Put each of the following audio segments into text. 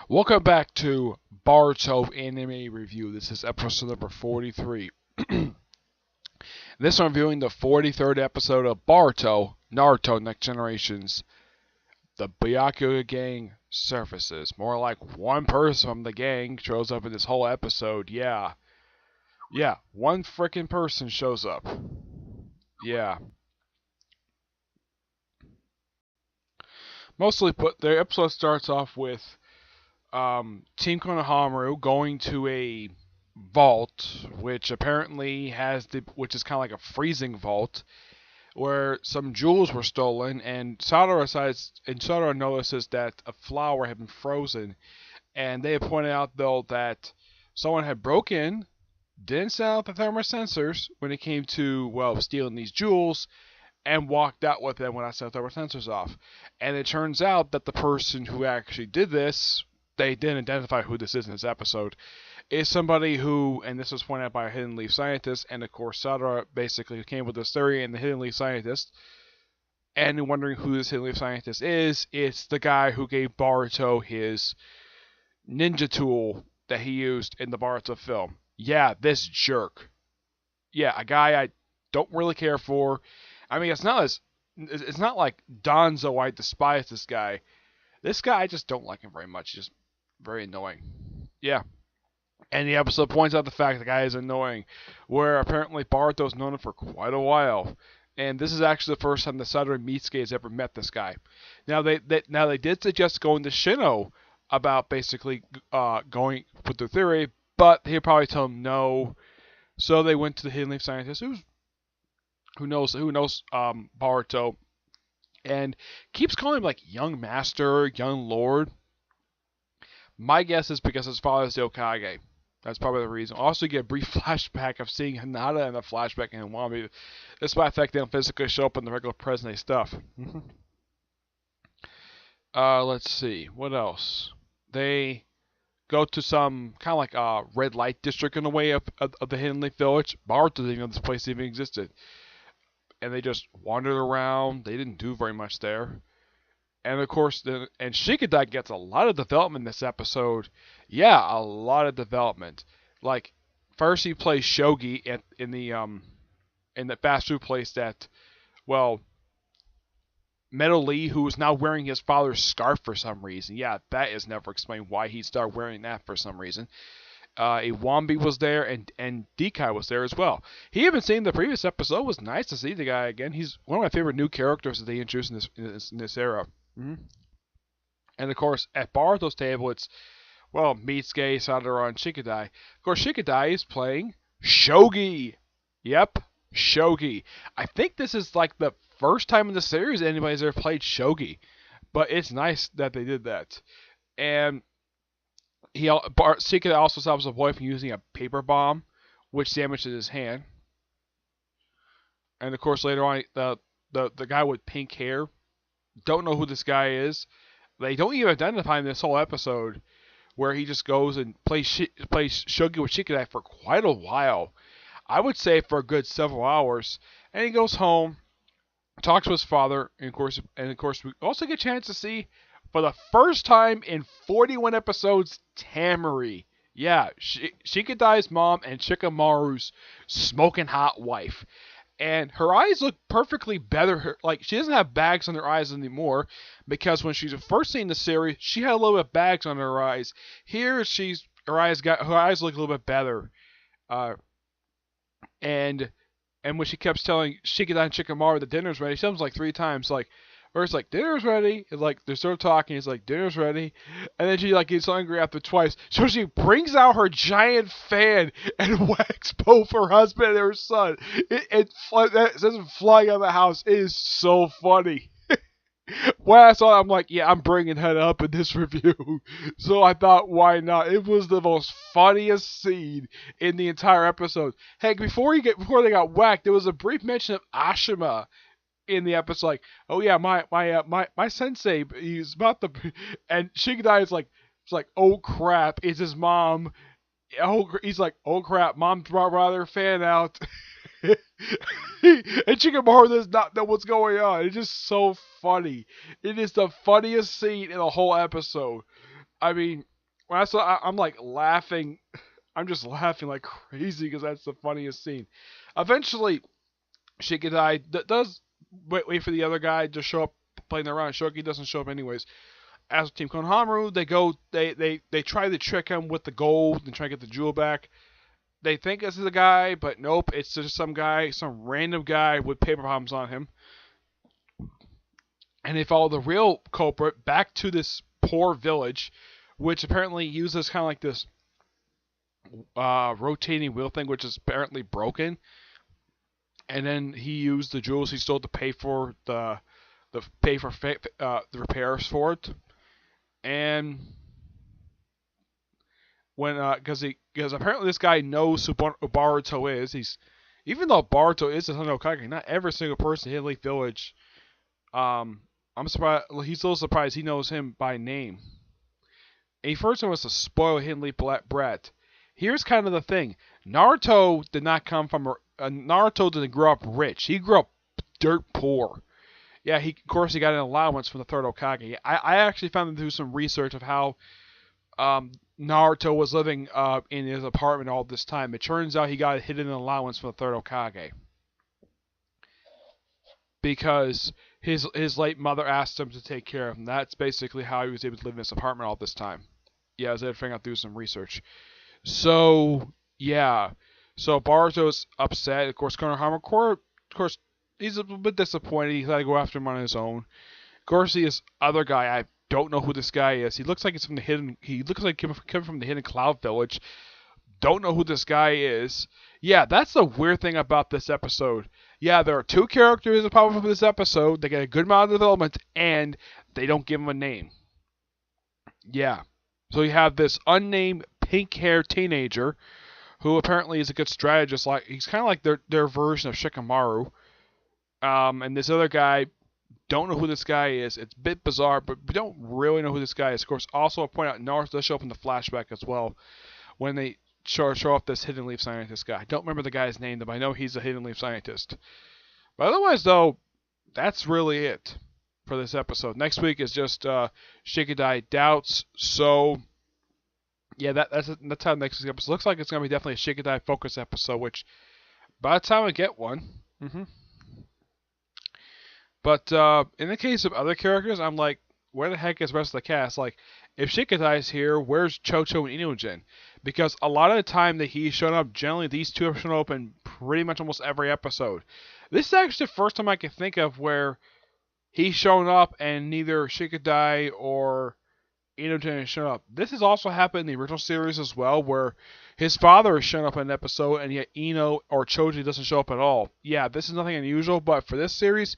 Welcome back to Boruto Anime Review. This is episode number 43. This one reviewing the 43rd episode of Boruto, Naruto Next Generations. The Byakuya gang surfaces. More like one person from the gang shows up in this whole episode. Yeah, one freaking person shows up. Yeah. Mostly put, the episode starts off with Team Konohamaru going to a vault, which apparently which is kind of like a freezing vault, where some jewels were stolen, and Sadara notices that a flower had been frozen, and they had pointed out though that someone had broken, didn't set out the thermosensors when it came to stealing these jewels, and walked out with them when I set the sensors off. And it turns out that the person who actually did this, they didn't identify who this is in this episode, is somebody who, and this was pointed out by a Hidden Leaf scientist, and of course Sadara basically came with this theory, and the Hidden Leaf scientist, and wondering who this Hidden Leaf scientist is, it's the guy who gave Boruto his ninja tool that he used in the Boruto film. Yeah, this jerk. Yeah, a guy I don't really care for. I mean, it's not like Donzo. I despise this guy. This guy, I just don't like him very much. He's just very annoying. Yeah. And the episode points out the fact the guy is annoying, where apparently Baruto's known him for quite a while. And this is actually the first time the Sadara Mitsuki has ever met this guy. Now they did suggest going to Shino about basically going with their theory, but he'll probably tell him no. So they went to the Hidden Leaf scientist, who knows Baruto, and keeps calling him like young master, young lord. My guess is because his father is the Hokage. That's probably the reason. Also, you get a brief flashback of seeing Hinata in a flashback in Wami. Despite the fact they don't physically show up in the regular present day stuff. Let's see. What else? They go to some kind of like a red light district in a way of the Hidden Leaf Village. Baruto didn't even know this place even existed. And they just wandered around. They didn't do very much there. And of course, and Shikadai gets a lot of development in this episode. Yeah, a lot of development. Like, first he plays shogi in the fast food place that, Metal Lee, who is now wearing his father's scarf for some reason. Yeah, that is never explained why he started wearing that for some reason. Iwambi was there, and Dekai was there as well. He even seen the previous episode. It was nice to see the guy again. He's one of my favorite new characters that they introduced in this era. Mm-hmm. And of course, at Baruto's table, it's Mitsuke, Sadara, and Shikadai. Of course, Shikadai is playing shogi. Yep, shogi. I think this is like the first time in the series anybody's ever played shogi, but it's nice that they did that. And Shikadai also stops the boy from using a paper bomb, which damages his hand. And of course, later on, the guy with pink hair, don't know who this guy is. They don't even identify him this whole episode, where he just goes and plays shogi with Shikadai for quite a while. I would say for a good several hours. And he goes home, talks to his father, and of course we also get a chance to see, for the first time in 41 episodes, Tamari. Yeah, Shikadai's mom and Shikamaru's smoking hot wife. And her eyes look perfectly better. Like, she doesn't have bags on her eyes anymore, because when she's first seen the series, she had a little bit of bags on her eyes. Here, her eyes look a little bit better. And when she kept telling Shikadai and Shikamaru that dinner's ready, she tells them like 3 times, like, first, like, dinner's ready. It's like, they're still talking. It's like, dinner's ready. And then she, like, gets angry after twice. So she brings out her giant fan and whacks both her husband and her son. It says flying out of the house. It is so funny. When I saw it, I'm like, yeah, I'm bringing that up in this review. So I thought, why not? It was the most funniest scene in the entire episode. Heck, before they got whacked, there was a brief mention of Ashima in the episode, like, oh yeah, my sensei, he's about to, and Shikadai is like, it's like, oh crap, it's his mom. He's like, oh crap, mom brought her fan out. And Shikamaru does not know what's going on. It's just so funny. It is the funniest scene in the whole episode. I mean, when I saw, I'm like laughing. I'm just laughing like crazy because that's the funniest scene. Eventually, Shikadai does wait for the other guy to show up playing their round. Shoki doesn't show up anyways. As with Team Konohamaru, they try to trick him with the gold and try to get the jewel back. They think this is a guy, but nope, it's just some guy, some random guy with paper bombs on him. And they follow the real culprit back to this poor village, which apparently uses kind of like this rotating wheel thing, which is apparently broken. And then he used the jewels he stole to pay for the repairs for it. And when because apparently this guy knows who Boruto is. Even though Boruto is a son of Hokage, not every single person in Hidden Leaf Village. I'm surprised. He's a little surprised he knows him by name. And he first was to spoil Hidden Leaf brat. Here's kind of the thing: Naruto did not come from Naruto didn't grow up rich. He grew up dirt poor. Yeah, of course he got an allowance from the third Hokage. I actually found him through some research of how Naruto was living in his apartment all this time. It turns out he got a hidden allowance from the third Hokage because his late mother asked him to take care of him. That's basically how he was able to live in this apartment all this time. Yeah, I was able to figure out through some research. So yeah, so Boruto's upset. Of course, Konohamaru, of course, he's a bit disappointed. He had to go after him on his own. Of course, this other guy, I don't know who this guy is. He looks like he's from the hidden. He looks like coming from the Hidden Cloud Village. Don't know who this guy is. Yeah, that's the weird thing about this episode. Yeah, there are two characters that pop up in this episode. They get a good amount of development, and they don't give them a name. Yeah. So you have this unnamed pink-haired teenager who apparently is a good strategist. Like he's kind of like their version of Shikamaru. And this other guy, don't know who this guy is. It's a bit bizarre, but we don't really know who this guy is. Of course, also I'll point out Naruto does show up in the flashback as well when they show off this Hidden Leaf Scientist guy. I don't remember the guy's name, but I know he's a Hidden Leaf Scientist. But otherwise, though, that's really it for this episode. Next week is just Shikadai Doubts. So, yeah, that's how next week's episode looks like. It's going to be definitely a Shikadai focus episode, which by the time I get one. But in the case of other characters, I'm like, where the heck is the rest of the cast? Like, if Shikadai's here, where's Chocho and Inogen? Because a lot of the time that he's shown up, generally these two have shown up in pretty much almost every episode. This is actually the first time I can think of where he's shown up and neither Shikadai or Inogen has shown up. This has also happened in the original series as well, where his father has shown up in an episode and yet Ino or Choji doesn't show up at all. Yeah, this is nothing unusual, but for this series,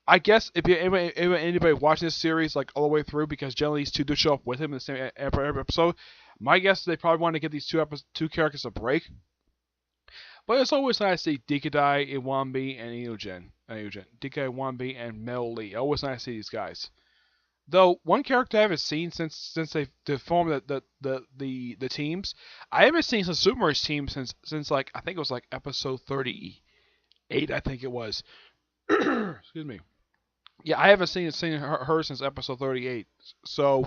I guess if anybody watching this series like all the way through, because generally these two do show up with him in the same episode, my guess is they probably want to give these two characters a break. But it's always nice to see Dekadai, Iwambi, and Inogen. Dekadai, Iwambi, and Mel Lee. Always nice to see these guys. Though one character I haven't seen since they formed the teams, I haven't seen Susumaru's team since like I think it was like episode 38. I think it was. Excuse me. Yeah, I haven't seen her since episode 38. So,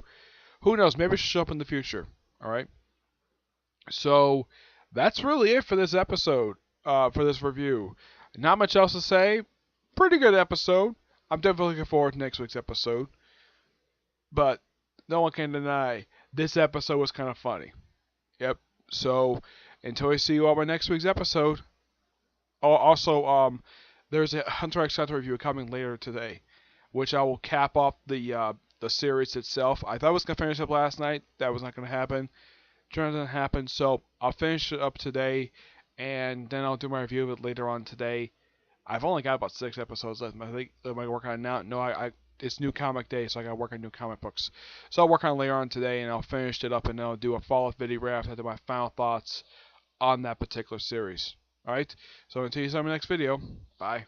who knows? Maybe she'll show up in the future. All right. So, that's really it for this episode, for this review. Not much else to say. Pretty good episode. I'm definitely looking forward to next week's episode. But, no one can deny, this episode was kind of funny. Yep. So, until I see you all by next week's episode. Also, there's a Hunter x Hunter review coming later today, which I will cap off the series itself. I thought I was going to finish up last night. That was not going to happen. Turned out to happen, so I'll finish it up today, and then I'll do my review of it later on today. I've only got about 6 episodes left. I think I might work on it now. No, it's New Comic Day, so I got to work on new comic books. So I'll work on it later on today, and I'll finish it up, and then I'll do a follow-up video after I do my final thoughts on that particular series. Alright, so until you see my next video, bye.